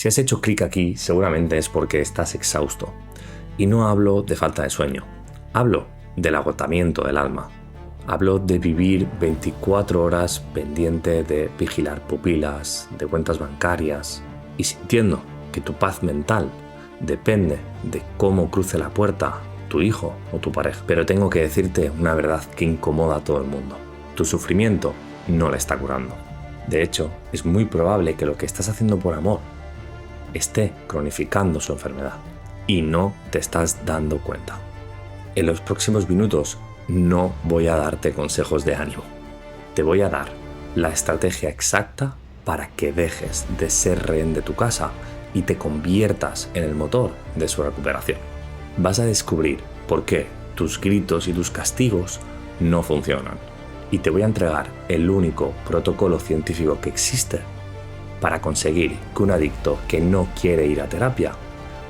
Si has hecho clic aquí, seguramente es porque estás exhausto. Y no hablo de falta de sueño, hablo del agotamiento del alma. Hablo de vivir 24 horas pendiente de vigilar pupilas, de cuentas bancarias y sintiendo que tu paz mental depende de cómo cruce la puerta tu hijo o tu pareja. Pero tengo que decirte una verdad que incomoda a todo el mundo. Tu sufrimiento no le está curando. De hecho, es muy probable que lo que estás haciendo por amor esté cronificando su enfermedad y no te estás dando cuenta. En los próximos minutos no voy a darte consejos de ánimo. Te voy a dar la estrategia exacta para que dejes de ser rehén de tu casa y te conviertas en el motor de su recuperación. Vas a descubrir por qué tus gritos y tus castigos no funcionan. Y te voy a entregar el único protocolo científico que existe para conseguir que un adicto que no quiere ir a terapia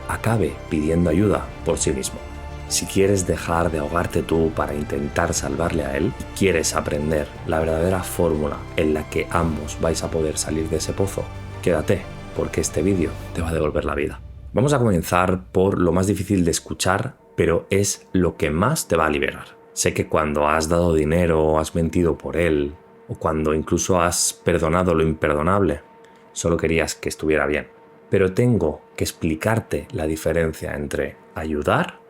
acabe pidiendo ayuda por sí mismo. Si quieres dejar de ahogarte tú para intentar salvarle a él y quieres aprender la verdadera fórmula en la que ambos vais a poder salir de ese pozo, quédate, porque este vídeo te va a devolver la vida. Vamos a comenzar por lo más difícil de escuchar, pero es lo que más te va a liberar. Sé que cuando has dado dinero o has mentido por él, o cuando incluso has perdonado lo imperdonable, solo querías que estuviera bien. Pero tengo que explicarte la diferencia entre ayudar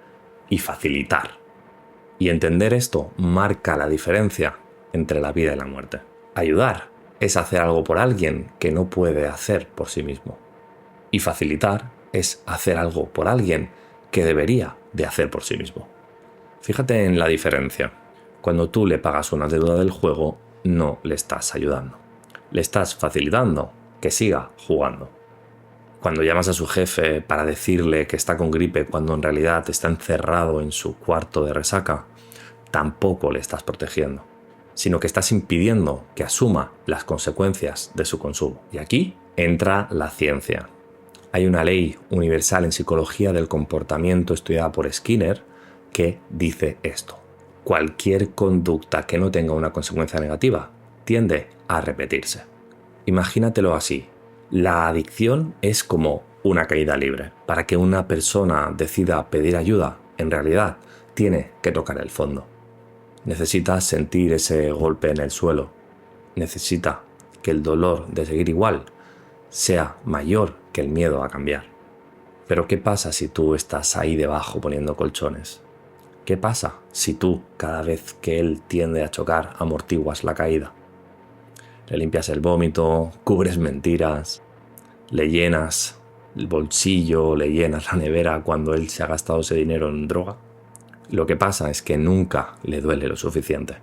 y facilitar. Y entender esto marca la diferencia entre la vida y la muerte. Ayudar es hacer algo por alguien que no puede hacer por sí mismo. Y facilitar es hacer algo por alguien que debería de hacer por sí mismo. Fíjate en la diferencia. Cuando tú le pagas una deuda del juego, no le estás ayudando. Le estás facilitando que siga jugando. Cuando llamas a su jefe para decirle que está con gripe cuando en realidad está encerrado en su cuarto de resaca, tampoco le estás protegiendo, sino que estás impidiendo que asuma las consecuencias de su consumo. Y aquí entra la ciencia. Hay una ley universal en psicología del comportamiento estudiada por Skinner que dice esto: cualquier conducta que no tenga una consecuencia negativa tiende a repetirse. Imagínatelo así. La adicción es como una caída libre. Para que una persona decida pedir ayuda, en realidad tiene que tocar el fondo. Necesita sentir ese golpe en el suelo. Necesita que el dolor de seguir igual sea mayor que el miedo a cambiar. Pero ¿qué pasa si tú estás ahí debajo poniendo colchones? ¿Qué pasa si tú, cada vez que él tiende a chocar, amortiguas la caída? Le limpias el vómito, cubres mentiras, le llenas el bolsillo, le llenas la nevera cuando él se ha gastado ese dinero en droga. Lo que pasa es que nunca le duele lo suficiente.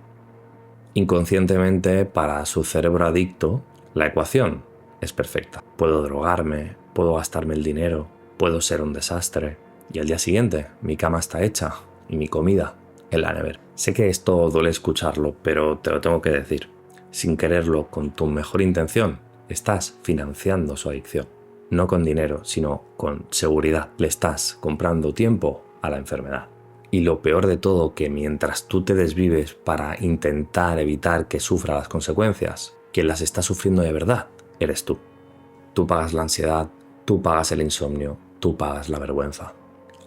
Inconscientemente, para su cerebro adicto, la ecuación es perfecta. Puedo drogarme, puedo gastarme el dinero, puedo ser un desastre, y al día siguiente mi cama está hecha y mi comida en la nevera. Sé que esto duele escucharlo, pero te lo tengo que decir. Sin quererlo, con tu mejor intención, estás financiando su adicción. No con dinero, sino con seguridad. Le estás comprando tiempo a la enfermedad. Y lo peor de todo, que mientras tú te desvives para intentar evitar que sufra las consecuencias, quien las está sufriendo de verdad eres tú. Tú pagas la ansiedad, tú pagas el insomnio, tú pagas la vergüenza.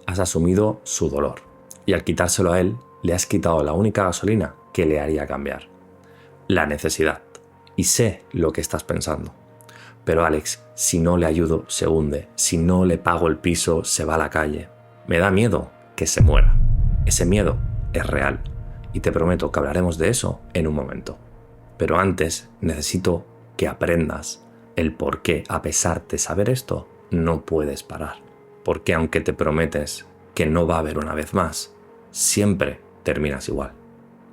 Has asumido su dolor. Y al quitárselo a él, le has quitado la única gasolina que le haría cambiar. La necesidad. Y sé lo que estás pensando. Pero Alex, si no le ayudo, se hunde. Si no le pago el piso, se va a la calle. Me da miedo que se muera. Ese miedo es real. Y te prometo que hablaremos de eso en un momento. Pero antes necesito que aprendas el por qué, a pesar de saber esto, no puedes parar. Porque aunque te prometes que no va a haber una vez más, siempre terminas igual.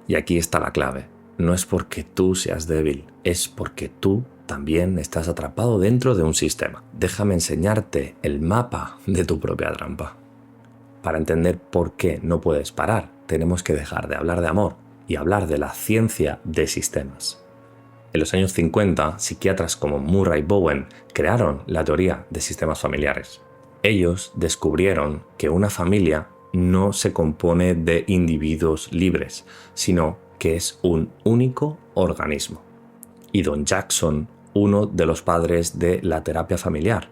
Y aquí está la clave. No es porque tú seas débil, es porque tú también estás atrapado dentro de un sistema. Déjame enseñarte el mapa de tu propia trampa. Para entender por qué no puedes parar, tenemos que dejar de hablar de amor y hablar de la ciencia de sistemas. En los años 50, psiquiatras como Murray Bowen crearon la teoría de sistemas familiares. Ellos descubrieron que una familia no se compone de individuos libres, sino que es un único organismo. Y Don Jackson, uno de los padres de la terapia familiar,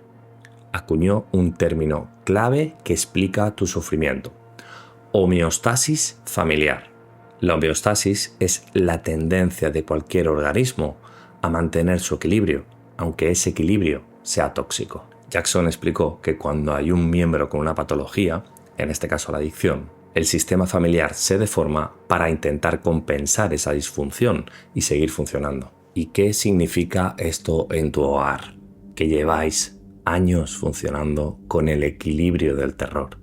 acuñó un término clave que explica tu sufrimiento: homeostasis familiar. La homeostasis es la tendencia de cualquier organismo a mantener su equilibrio, aunque ese equilibrio sea tóxico. Jackson explicó que cuando hay un miembro con una patología, en este caso la adicción, el sistema familiar se deforma para intentar compensar esa disfunción y seguir funcionando. ¿Y qué significa esto en tu hogar? Que lleváis años funcionando con el equilibrio del terror.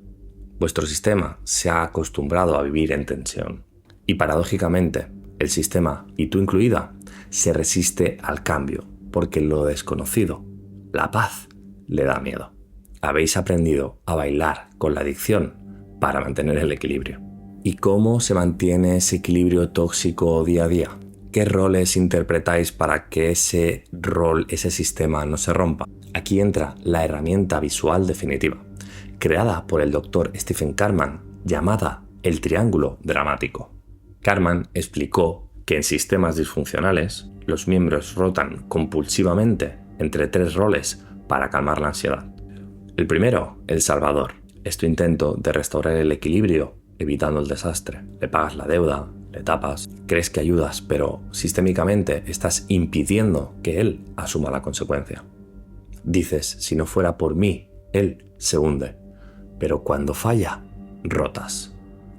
Vuestro sistema se ha acostumbrado a vivir en tensión. Y paradójicamente, el sistema, y tú incluida, se resiste al cambio, porque lo desconocido, la paz, le da miedo. Habéis aprendido a bailar con la adicción para mantener el equilibrio. ¿Y cómo se mantiene ese equilibrio tóxico día a día? ¿Qué roles interpretáis para que ese sistema no se rompa? Aquí entra la herramienta visual definitiva, creada por el Dr. Stephen Karman, llamada el triángulo dramático. Karman explicó que en sistemas disfuncionales, los miembros rotan compulsivamente entre 3 roles para calmar la ansiedad. El primero, el salvador. Es tu intento de restaurar el equilibrio evitando el desastre. Le pagas la deuda, le tapas, crees que ayudas, pero sistémicamente estás impidiendo que él asuma la consecuencia. Dices, si no fuera por mí, él se hunde. Pero cuando falla, rotas.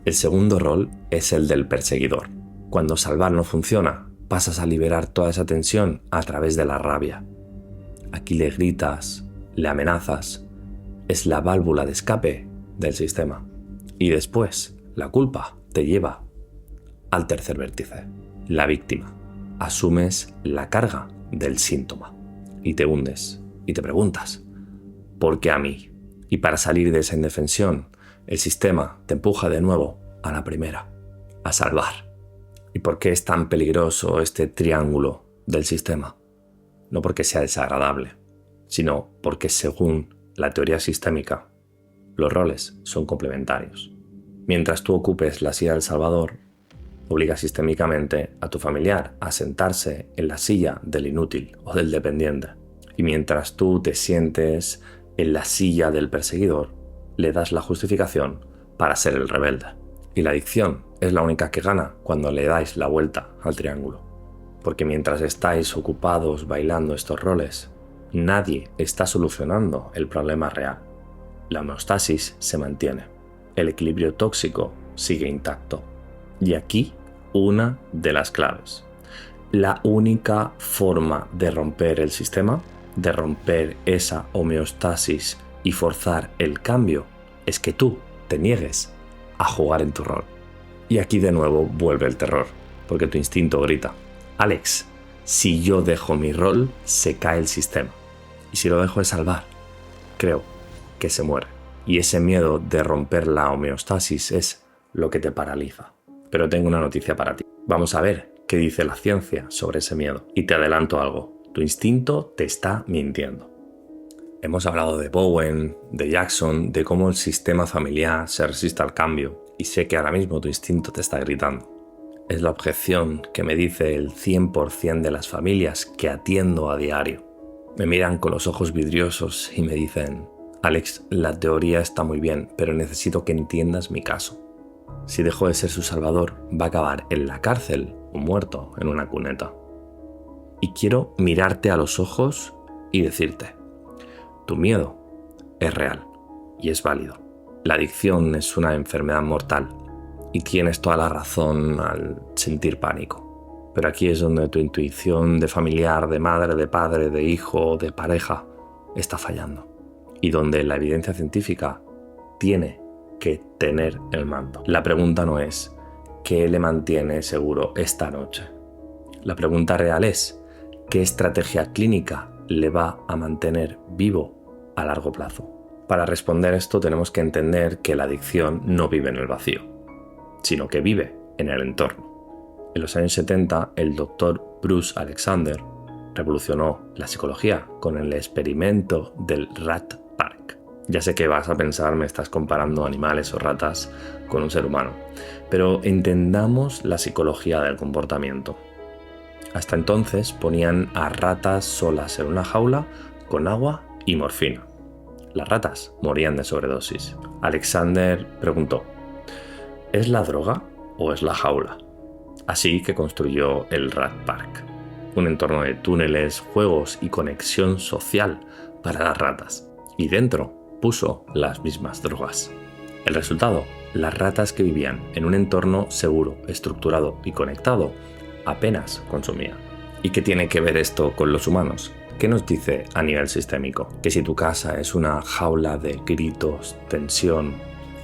El segundo rol es el del perseguidor. Cuando salvar no funciona, pasas a liberar toda esa tensión a través de la rabia. Aquí le gritas, le amenazas. Es la válvula de escape del sistema. Y después, la culpa te lleva al tercer vértice, la víctima. Asumes la carga del síntoma y te hundes y te preguntas, ¿por qué a mí? Y para salir de esa indefensión, el sistema te empuja de nuevo a la primera, a salvar. ¿Y por qué es tan peligroso este triángulo del sistema? No porque sea desagradable, sino porque según la teoría sistémica, los roles son complementarios. Mientras tú ocupes la silla del salvador, obligas sistémicamente a tu familiar a sentarse en la silla del inútil o del dependiente. Y mientras tú te sientes en la silla del perseguidor, le das la justificación para ser el rebelde. Y la adicción es la única que gana cuando le dais la vuelta al triángulo. Porque mientras estáis ocupados bailando estos roles, nadie está solucionando el problema real. La homeostasis se mantiene. El equilibrio tóxico sigue intacto. Y aquí una de las claves. La única forma de romper el sistema, de romper esa homeostasis y forzar el cambio, es que tú te niegues a jugar en tu rol. Y aquí de nuevo vuelve el terror, porque tu instinto grita, Alex, si yo dejo mi rol, se cae el sistema. Y si lo dejo de salvar, creo que se muere. Y ese miedo de romper la homeostasis es lo que te paraliza. Pero tengo una noticia para ti. Vamos a ver qué dice la ciencia sobre ese miedo. Y te adelanto algo. Tu instinto te está mintiendo. Hemos hablado de Bowen, de Jackson, de cómo el sistema familiar se resiste al cambio. Y sé que ahora mismo tu instinto te está gritando. Es la objeción que me dice el 100% de las familias que atiendo a diario. Me miran con los ojos vidriosos y me dicen, Alex, la teoría está muy bien, pero necesito que entiendas mi caso. Si dejo de ser su salvador, va a acabar en la cárcel o muerto en una cuneta. Y quiero mirarte a los ojos y decirte, tu miedo es real y es válido. La adicción es una enfermedad mortal y tienes toda la razón al sentir pánico. Pero aquí es donde tu intuición de familiar, de madre, de padre, de hijo, de pareja, está fallando. Y donde la evidencia científica tiene que tener el mando. La pregunta no es ¿qué le mantiene seguro esta noche? La pregunta real es ¿qué estrategia clínica le va a mantener vivo a largo plazo? Para responder esto tenemos que entender que la adicción no vive en el vacío, sino que vive en el entorno. En los años 70, el Dr. Bruce Alexander revolucionó la psicología con el experimento del Rat Park. Ya sé que vas a pensar, me estás comparando animales o ratas con un ser humano, pero entendamos la psicología del comportamiento. Hasta entonces ponían a ratas solas en una jaula con agua y morfina. Las ratas morían de sobredosis. Alexander preguntó: ¿es la droga o es la jaula? Así que construyó el Rat Park, un entorno de túneles, juegos y conexión social para las ratas. Y dentro puso las mismas drogas. El resultado: las ratas que vivían en un entorno seguro, estructurado y conectado apenas consumían. ¿Y qué tiene que ver esto con los humanos? ¿Qué nos dice a nivel sistémico? Que si tu casa es una jaula de gritos, tensión,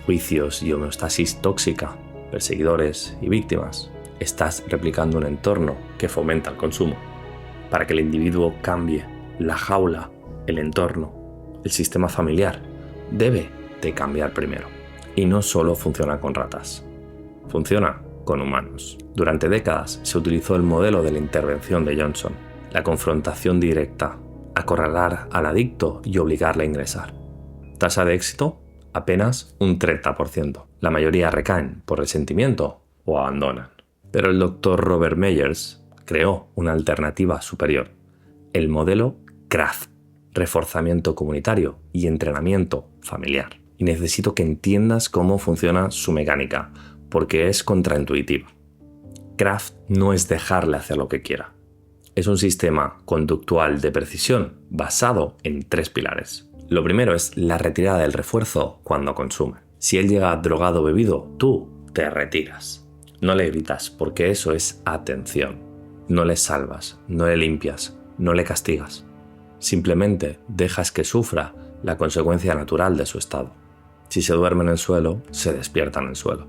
juicios y homeostasis tóxica, perseguidores y víctimas, estás replicando un entorno que fomenta el consumo. Para que el individuo cambie, la jaula, el entorno, el sistema familiar, debe de cambiar primero. Y no solo funciona con ratas, funciona con humanos. Durante décadas se utilizó el modelo de la intervención de Johnson, la confrontación directa, acorralar al adicto y obligarle a ingresar. Tasa de éxito: apenas un 30%. La mayoría recaen por resentimiento o abandonan. Pero el Dr. Robert Meyers creó una alternativa superior, el modelo CRAFT, reforzamiento comunitario y entrenamiento familiar. Y necesito que entiendas cómo funciona su mecánica, porque es contraintuitiva. CRAFT no es dejarle hacer lo que quiera. Es un sistema conductual de precisión basado en 3 pilares. Lo primero es la retirada del refuerzo cuando consume. Si él llega drogado o bebido, tú te retiras. No le gritas, porque eso es atención. No le salvas, no le limpias, no le castigas. Simplemente dejas que sufra la consecuencia natural de su estado. Si se duerme en el suelo, se despierta en el suelo.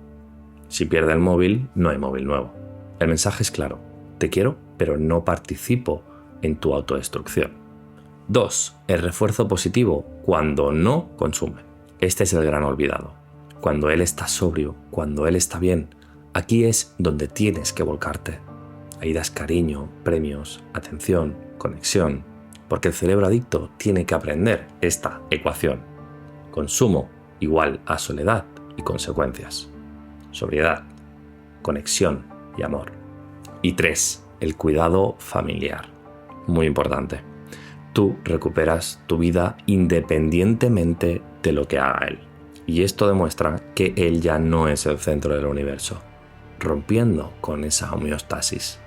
Si pierde el móvil, no hay móvil nuevo. El mensaje es claro: te quiero, pero no participo en tu autodestrucción. 2. El refuerzo positivo cuando no consume. Este es el gran olvidado. Cuando él está sobrio, cuando él está bien, aquí es donde tienes que volcarte. Ahí das cariño, premios, atención, conexión, porque el cerebro adicto tiene que aprender esta ecuación. Consumo igual a soledad y consecuencias. Sobriedad, conexión y amor. Y 3. El cuidado familiar. Muy importante. Tú recuperas tu vida independientemente de lo que haga él. Y esto demuestra que él ya no es el centro del universo, rompiendo con esa homeostasis.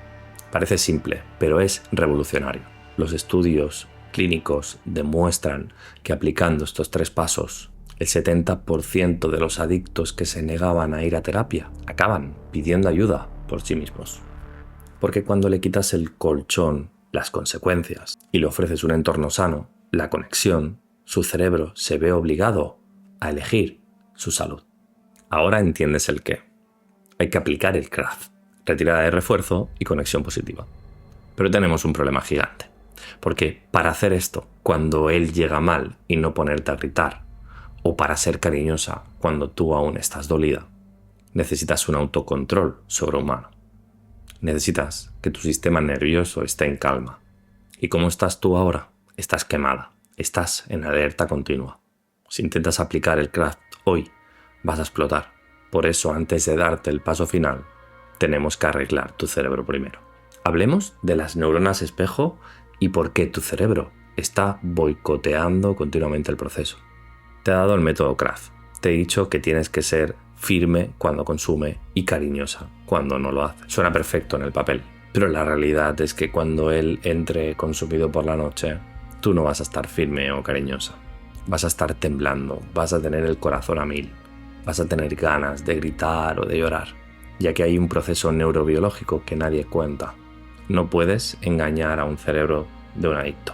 Parece simple, pero es revolucionario. Los estudios clínicos demuestran que aplicando estos 3 pasos, el 70% de los adictos que se negaban a ir a terapia acaban pidiendo ayuda por sí mismos. Porque cuando le quitas el colchón, las consecuencias, y le ofreces un entorno sano, la conexión, su cerebro se ve obligado a elegir su salud. Ahora entiendes el qué. Hay que aplicar el CRAFT, retirada de refuerzo y conexión positiva. Pero tenemos un problema gigante. Porque para hacer esto, cuando él llega mal y no ponerte a gritar, o para ser cariñosa cuando tú aún estás dolida, necesitas un autocontrol sobrehumano. Necesitas que tu sistema nervioso esté en calma. ¿Y cómo estás tú ahora? Estás quemada. Estás en alerta continua. Si intentas aplicar el CRAFT hoy, vas a explotar. Por eso, antes de darte el paso final, tenemos que arreglar tu cerebro primero. Hablemos de las neuronas espejo y por qué tu cerebro está boicoteando continuamente el proceso. Te he dado el método CRAFT. Te he dicho que tienes que ser firme cuando consume y cariñosa cuando no lo hace. Suena perfecto en el papel, pero la realidad es que cuando él entre consumido por la noche, tú no vas a estar firme o cariñosa. Vas a estar temblando, vas a tener el corazón a 1000, vas a tener ganas de gritar o de llorar, ya que hay un proceso neurobiológico que nadie cuenta. No puedes engañar a un cerebro de un adicto.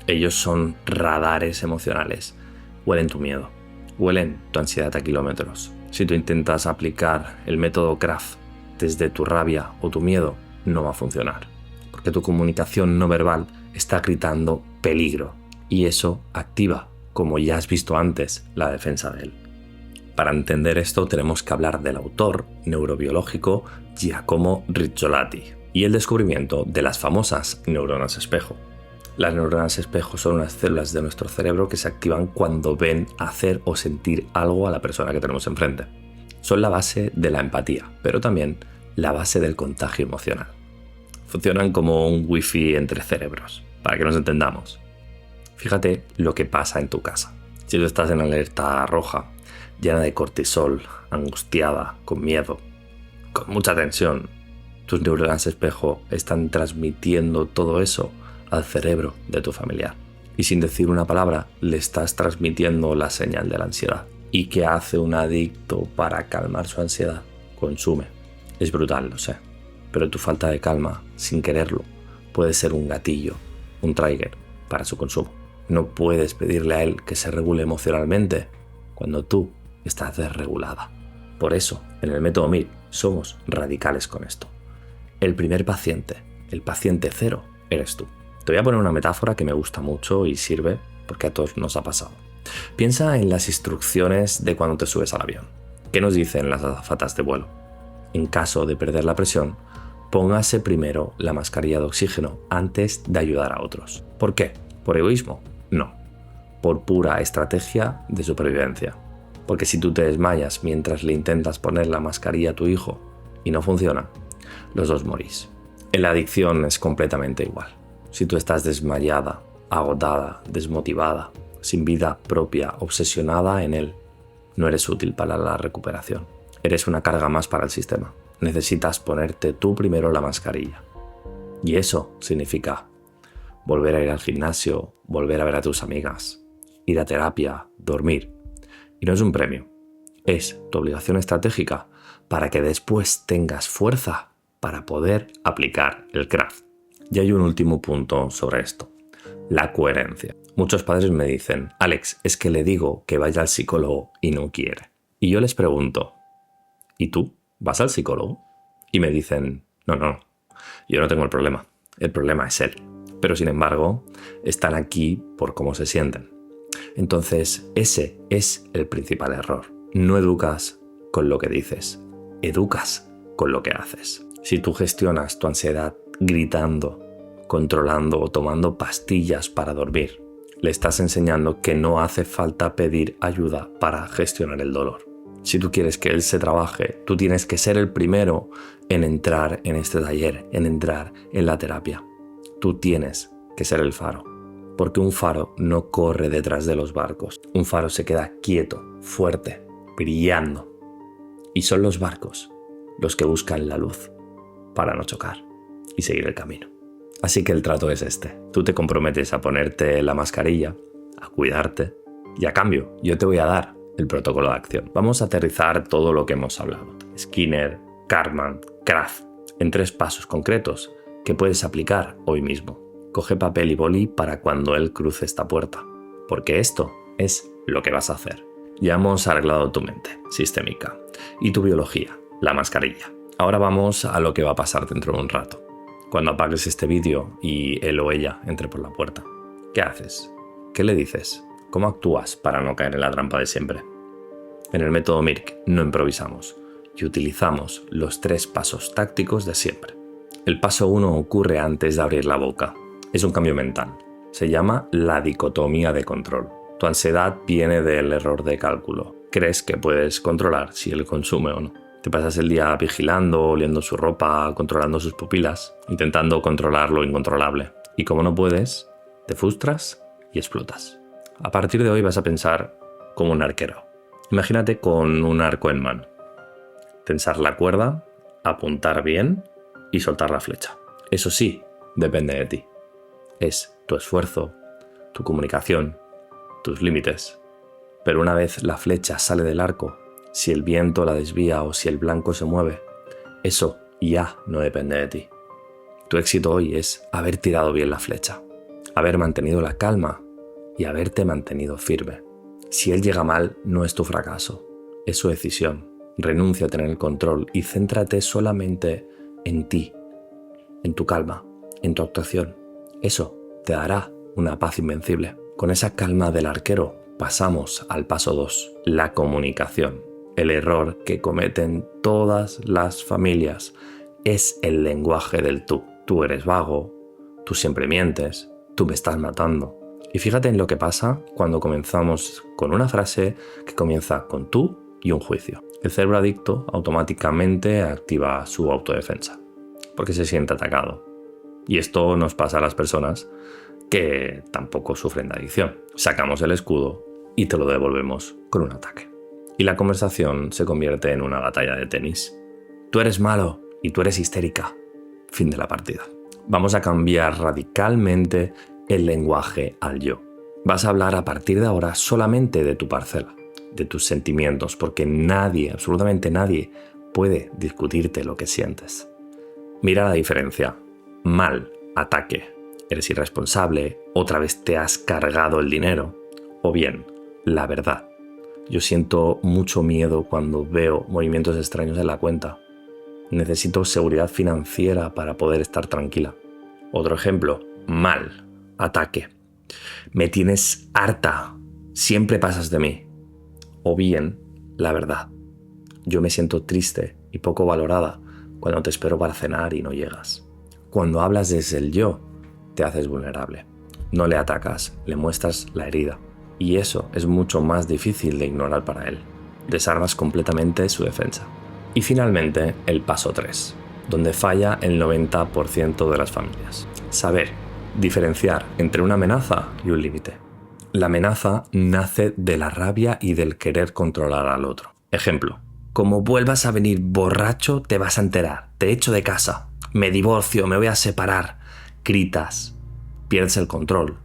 Ellos son radares emocionales. Huelen tu miedo, huelen tu ansiedad a kilómetros. Si tú intentas aplicar el método CRAFT desde tu rabia o tu miedo, no va a funcionar, porque tu comunicación no verbal está gritando peligro y eso activa, como ya has visto antes, la defensa de él. Para entender esto tenemos que hablar del autor neurobiológico Giacomo Rizzolatti y el descubrimiento de las famosas neuronas espejo. Las neuronas espejo son unas células de nuestro cerebro que se activan cuando ven, hacer o sentir algo a la persona que tenemos enfrente. Son la base de la empatía, pero también la base del contagio emocional. Funcionan como un wifi entre cerebros, para que nos entendamos. Fíjate lo que pasa en tu casa. Si tú estás en alerta roja, llena de cortisol, angustiada, con miedo, con mucha tensión, tus neuronas espejo están transmitiendo todo eso al cerebro de tu familiar. Y sin decir una palabra, le estás transmitiendo la señal de la ansiedad. ¿Y qué hace un adicto para calmar su ansiedad? Consume. Es brutal, lo sé. Pero tu falta de calma, sin quererlo, puede ser un gatillo, un trigger para su consumo. No puedes pedirle a él que se regule emocionalmente cuando tú estás desregulada. Por eso, en el método MIR, somos radicales con esto. El primer paciente, el paciente cero, eres tú. Te voy a poner una metáfora que me gusta mucho y sirve porque a todos nos ha pasado. Piensa en las instrucciones de cuando te subes al avión. ¿Qué nos dicen las azafatas de vuelo? En caso de perder la presión, póngase primero la mascarilla de oxígeno antes de ayudar a otros. ¿Por qué? ¿Por egoísmo? No. Por pura estrategia de supervivencia. Porque si tú te desmayas mientras le intentas poner la mascarilla a tu hijo y no funciona, los dos morís. En la adicción es completamente igual. Si tú estás desmayada, agotada, desmotivada, sin vida propia, obsesionada en él, no eres útil para la recuperación. Eres una carga más para el sistema. Necesitas ponerte tú primero la mascarilla. Y eso significa volver a ir al gimnasio, volver a ver a tus amigas, ir a terapia, dormir. Y no es un premio, es tu obligación estratégica para que después tengas fuerza para poder aplicar el craft. Y hay un último punto sobre esto, la coherencia. Muchos padres me dicen, Alex, es que le digo que vaya al psicólogo y no quiere. Y yo les pregunto, ¿y tú vas al psicólogo? Y me dicen, no, yo no tengo el problema es él. Pero sin embargo, están aquí por cómo se sienten. Entonces, ese es el principal error. No educas con lo que dices, educas con lo que haces. Si tú gestionas tu ansiedad gritando, controlando o tomando pastillas para dormir, le estás enseñando que no hace falta pedir ayuda para gestionar el dolor. Si tú quieres que él se trabaje, tú tienes que ser el primero en entrar en este taller, en entrar en la terapia. Tú tienes que ser el faro, porque un faro no corre detrás de los barcos. Un faro se queda quieto, fuerte, brillando. Y son los barcos los que buscan la luz para no chocar y seguir el camino. Así que el trato es este. Tú te comprometes a ponerte la mascarilla, a cuidarte, y a cambio yo te voy a dar el protocolo de acción. Vamos a aterrizar todo lo que hemos hablado. Skinner, Cartman, Kraft, en 3 pasos concretos que puedes aplicar hoy mismo. Coge papel y boli para cuando él cruce esta puerta, porque esto es lo que vas a hacer. Ya hemos arreglado tu mente sistémica y tu biología, la mascarilla. Ahora vamos a lo que va a pasar dentro de un rato. Cuando apagues este vídeo y él o ella entre por la puerta, ¿qué haces? ¿Qué le dices? ¿Cómo actúas para no caer en la trampa de siempre? En el método MIRC no improvisamos y utilizamos los 3 pasos tácticos de siempre. El paso 1 ocurre antes de abrir la boca. Es un cambio mental. Se llama la dicotomía de control. Tu ansiedad viene del error de cálculo. Crees que puedes controlar si él consume o no. Te pasas el día vigilando, oliendo su ropa, controlando sus pupilas, intentando controlar lo incontrolable. Y como no puedes, te frustras y explotas. A partir de hoy vas a pensar como un arquero. Imagínate con un arco en mano. Tensar la cuerda, apuntar bien y soltar la flecha. Eso sí, depende de ti. Es tu esfuerzo, tu comunicación, tus límites. Pero una vez la flecha sale del arco, si el viento la desvía o si el blanco se mueve, eso ya no depende de ti. Tu éxito hoy es haber tirado bien la flecha, haber mantenido la calma y haberte mantenido firme. Si él llega mal, no es tu fracaso, es su decisión. Renuncia a tener el control y céntrate solamente en ti, en tu calma, en tu actuación. Eso te dará una paz invencible. Con esa calma del arquero pasamos al paso 2, la comunicación. El error que cometen todas las familias es el lenguaje del tú. Tú eres vago, tú siempre mientes, tú me estás matando. Y fíjate en lo que pasa cuando comenzamos con una frase que comienza con tú y un juicio. El cerebro adicto automáticamente activa su autodefensa, porque se siente atacado. Y esto nos pasa a las personas que tampoco sufren de adicción. Sacamos el escudo y te lo devolvemos con un ataque. Y la conversación se convierte en una batalla de tenis. Tú eres malo y tú eres histérica. Fin de la partida. Vamos a cambiar radicalmente el lenguaje al yo. Vas a hablar a partir de ahora solamente de tu parcela, de tus sentimientos, porque nadie, absolutamente nadie, puede discutirte lo que sientes. Mira la diferencia. Mal, ataque. Eres irresponsable, otra vez te has cargado el dinero. O bien, la verdad. Yo siento mucho miedo cuando veo movimientos extraños en la cuenta. Necesito seguridad financiera para poder estar tranquila. Otro ejemplo, mal, ataque. Me tienes harta, siempre pasas de mí. O bien, la verdad. Yo me siento triste y poco valorada cuando te espero para cenar y no llegas. Cuando hablas desde el yo, te haces vulnerable. No le atacas, le muestras la herida. Y eso es mucho más difícil de ignorar para él. Desarmas completamente su defensa. Y finalmente, el paso 3, donde falla el 90% de las familias. Saber diferenciar entre una amenaza y un límite. La amenaza nace de la rabia y del querer controlar al otro. Ejemplo, como vuelvas a venir borracho, te vas a enterar, te echo de casa, me divorcio, me voy a separar. Gritas, pierdes el control,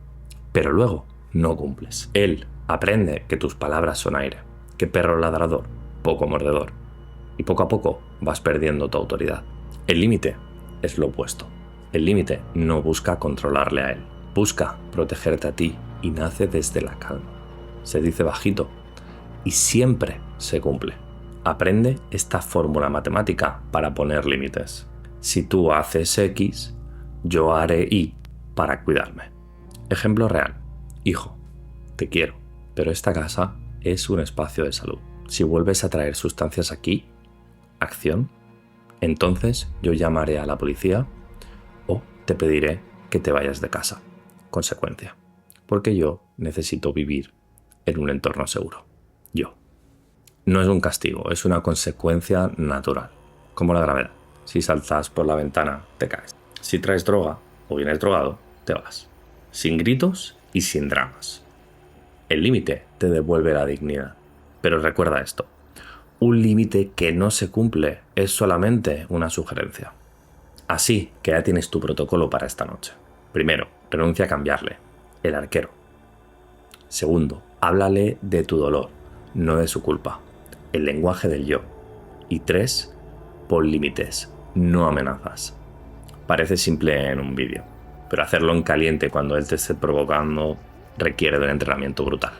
pero luego no cumples. Él aprende que tus palabras son aire, que perro ladrador, poco mordedor. Y poco a poco vas perdiendo tu autoridad. El límite es lo opuesto. El límite no busca controlarle a él, busca protegerte a ti y nace desde la calma. Se dice bajito y siempre se cumple. Aprende esta fórmula matemática para poner límites. Si tú haces X, yo haré Y para cuidarme. Ejemplo real. Hijo, te quiero, pero esta casa es un espacio de salud. Si vuelves a traer sustancias aquí, acción, entonces yo llamaré a la policía o te pediré que te vayas de casa. Consecuencia. Porque yo necesito vivir en un entorno seguro. Yo. No es un castigo, es una consecuencia natural. Como la gravedad. Si saltas por la ventana, te caes. Si traes droga o vienes drogado, te vas. Sin gritos y sin dramas. El límite te devuelve la dignidad. Pero recuerda esto. Un límite que no se cumple es solamente una sugerencia. Así que ya tienes tu protocolo para esta noche. Primero, renuncia a cambiarle. El arquero. Segundo, háblale de tu dolor, no de su culpa. El lenguaje del yo. Y 3, pon límites, no amenazas. Parece simple en un vídeo, pero hacerlo en caliente cuando él te esté provocando requiere de un entrenamiento brutal.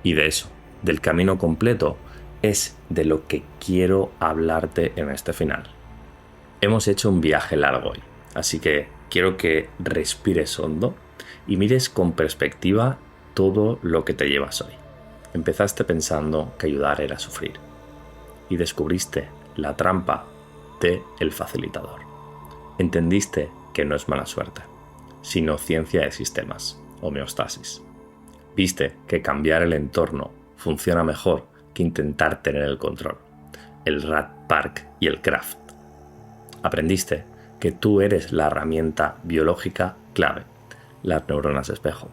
Y de eso, del camino completo, es de lo que quiero hablarte en este final. Hemos hecho un viaje largo hoy, así que quiero que respires hondo y mires con perspectiva todo lo que te llevas hoy. Empezaste pensando que ayudar era sufrir y descubriste la trampa del facilitador. Entendiste que no es mala suerte, sino ciencia de sistemas, homeostasis. Viste que cambiar el entorno funciona mejor que intentar tener el control, el Rat Park y el Craft. Aprendiste que tú eres la herramienta biológica clave, las neuronas espejo,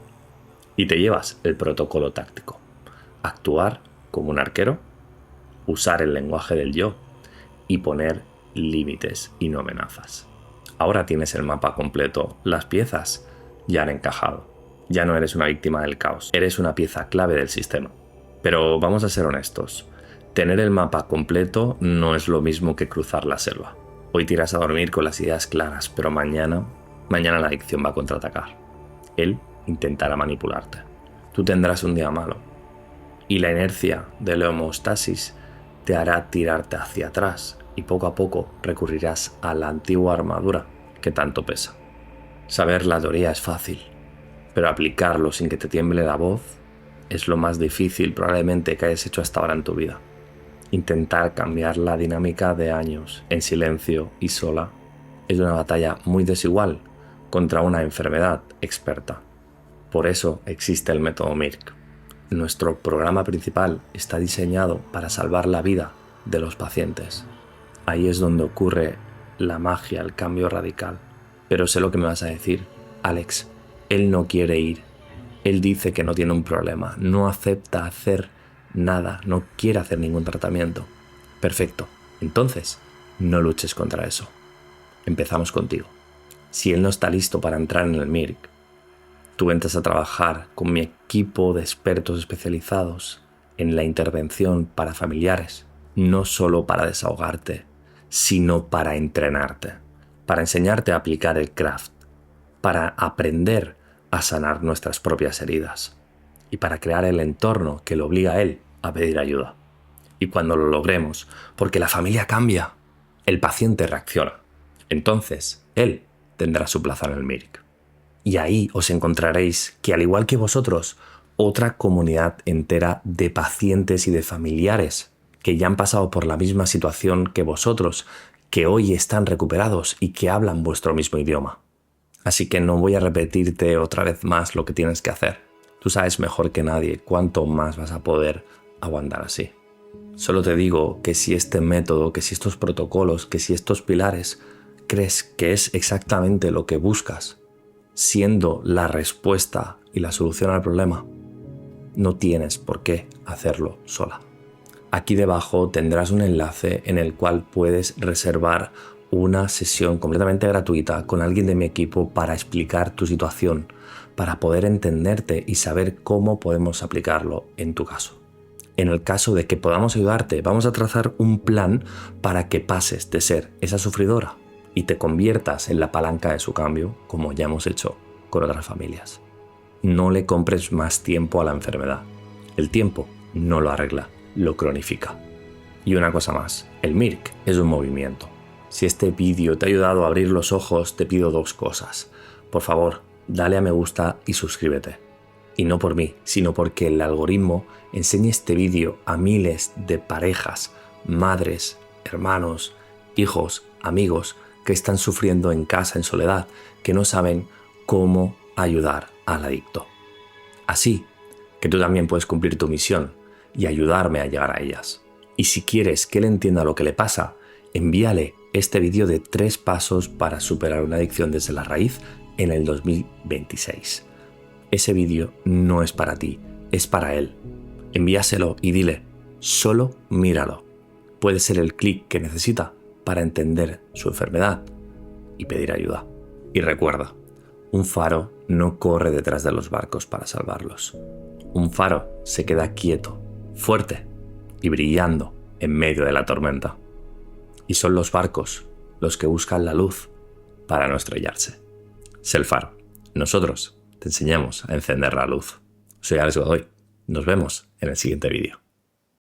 y te llevas el protocolo táctico, actuar como un arquero, usar el lenguaje del yo y poner límites y no amenazas. Ahora tienes el mapa completo, las piezas ya han encajado, ya no eres una víctima del caos, eres una pieza clave del sistema. Pero vamos a ser honestos, tener el mapa completo no es lo mismo que cruzar la selva. Hoy te irás a dormir con las ideas claras, pero mañana la adicción va a contraatacar. Él intentará manipularte. Tú tendrás un día malo. Y la inercia de la homeostasis te hará tirarte hacia atrás y poco a poco recurrirás a la antigua armadura que tanto pesa. Saber la teoría es fácil, pero aplicarlo sin que te tiemble la voz es lo más difícil probablemente que hayas hecho hasta ahora en tu vida. Intentar cambiar la dinámica de años en silencio y sola es una batalla muy desigual contra una enfermedad experta. Por eso existe el método Mirk. Nuestro programa principal está diseñado para salvar la vida de los pacientes. Ahí es donde ocurre la magia, el cambio radical. Pero sé lo que me vas a decir. Alex, él no quiere ir. Él dice que no tiene un problema, no acepta hacer nada, no quiere hacer ningún tratamiento. Perfecto, entonces no luches contra eso. Empezamos contigo. Si él no está listo para entrar en el MIRC, tú entras a trabajar con mi equipo de expertos especializados en la intervención para familiares, no solo para desahogarte, sino para entrenarte, para enseñarte a aplicar el craft, para aprender a sanar nuestras propias heridas y para crear el entorno que le obliga a él a pedir ayuda. Y cuando lo logremos, porque la familia cambia, el paciente reacciona, entonces él tendrá su plaza en el MIRC. Y ahí os encontraréis que, al igual que vosotros, otra comunidad entera de pacientes y de familiares que ya han pasado por la misma situación que vosotros, que hoy están recuperados y que hablan vuestro mismo idioma. Así que no voy a repetirte otra vez más lo que tienes que hacer. Tú sabes mejor que nadie cuánto más vas a poder aguantar así. Solo te digo que si este método, que si estos protocolos, que si estos pilares crees que es exactamente lo que buscas, siendo la respuesta y la solución al problema, no tienes por qué hacerlo sola. Aquí debajo tendrás un enlace en el cual puedes reservar una sesión completamente gratuita con alguien de mi equipo para explicar tu situación, para poder entenderte y saber cómo podemos aplicarlo en tu caso. En el caso de que podamos ayudarte, vamos a trazar un plan para que pases de ser esa sufridora y te conviertas en la palanca de su cambio, como ya hemos hecho con otras familias. No le compres más tiempo a la enfermedad. El tiempo no lo arregla, lo cronifica. Y una cosa más, el MIRC es un movimiento. Si este vídeo te ha ayudado a abrir los ojos, te pido dos cosas. Por favor, dale a me gusta y suscríbete. Y no por mí, sino porque el algoritmo enseña este vídeo a miles de parejas, madres, hermanos, hijos, amigos que están sufriendo en casa en soledad, que no saben cómo ayudar al adicto. Así que tú también puedes cumplir tu misión y ayudarme a llegar a ellas. Y si quieres que él entienda lo que le pasa, envíale este vídeo de 3 pasos para superar una adicción desde la raíz en el 2026. Ese vídeo no es para ti, es para él. Envíaselo y dile, solo míralo. Puede ser el clic que necesita para entender su enfermedad y pedir ayuda. Y recuerda, un faro no corre detrás de los barcos para salvarlos. Un faro se queda quieto, fuerte y brillando en medio de la tormenta. Y son los barcos los que buscan la luz para no estrellarse. Sé el faro. Nosotros te enseñamos a encender la luz. Soy Alex Godoy. Nos vemos en el siguiente vídeo.